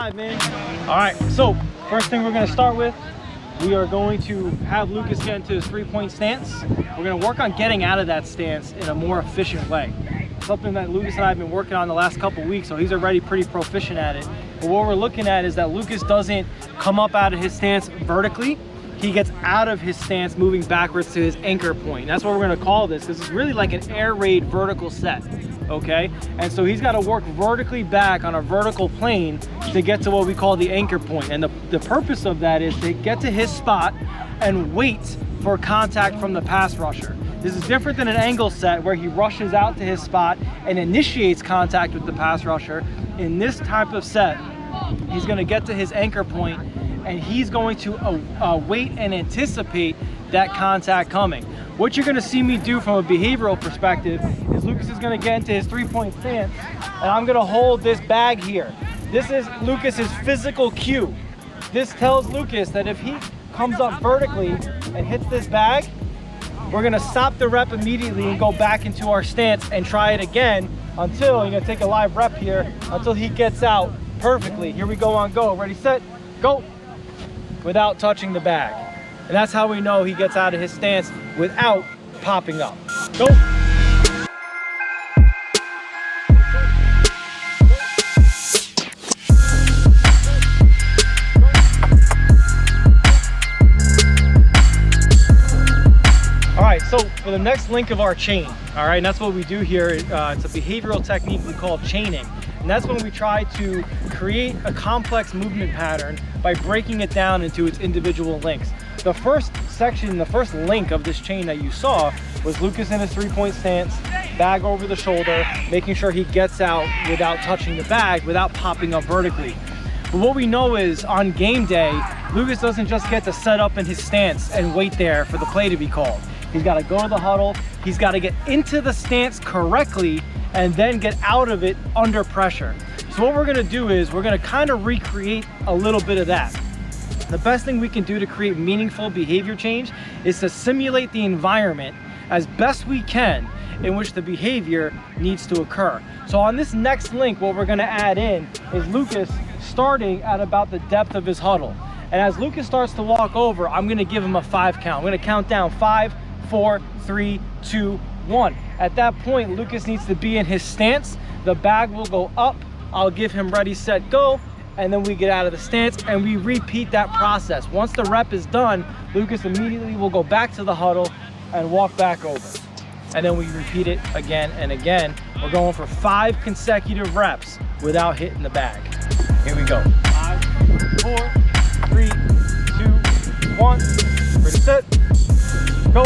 live, man. All right, so first thing we're gonna start with, we are going to have Lucas get into his 3-point stance. We're gonna work on getting out of that stance in a more efficient way. Something that Lucas and I have been working on the last couple weeks, so he's already pretty proficient at it. But what we're looking at is that Lucas doesn't come up out of his stance vertically. He gets out of his stance moving backwards to his anchor point. That's what we're gonna call this. This is really like an air raid vertical set, okay? And so he's gotta work vertically back on a vertical plane to get to what we call the anchor point. And the purpose of that is to get to his spot and wait for contact from the pass rusher. This is different than an angle set where he rushes out to his spot and initiates contact with the pass rusher. In this type of set, he's gonna get to his anchor point and he's going to wait and anticipate that contact coming. What you're gonna see me do from a behavioral perspective is Lucas is gonna get into his 3-point stance and I'm gonna hold this bag here. This is Lucas's physical cue. This tells Lucas that if he comes up vertically and hits this bag, we're gonna stop the rep immediately and go back into our stance and try it again until, you're gonna take a live rep here, until he gets out perfectly. Here we go on go, ready, set, go, without touching the bag. And that's how we know he gets out of his stance without popping up. Go. All right, so for the next link of our chain, all right, and that's what we do here. It's a behavioral technique we call chaining. And that's when we try to create a complex movement pattern by breaking it down into its individual links. The first section, the first link of this chain that you saw was Lucas in his 3-point stance, bag over the shoulder, making sure he gets out without touching the bag, without popping up vertically. But what we know is on game day, Lucas doesn't just get to set up in his stance and wait there for the play to be called. He's got to go to the huddle, he's got to get into the stance correctly and then get out of it under pressure. So what we're gonna do is we're gonna kind of recreate a little bit of that. The best thing we can do to create meaningful behavior change is to simulate the environment as best we can in which the behavior needs to occur. So on this next link, what we're gonna add in is Lucas starting at about the depth of his huddle. And as Lucas starts to walk over, I'm gonna give him a 5 count. I'm gonna count down 5, 4, 3, 2, 1. At that point, Lucas needs to be in his stance. The bag will go up. I'll give him ready, set, go. And then we get out of the stance and we repeat that process. Once the rep is done, Lucas immediately will go back to the huddle and walk back over. And then we repeat it again and again. We're going for 5 consecutive reps without hitting the bag. Here we go. 5, 4, 3, 2, 1. Ready, set, go.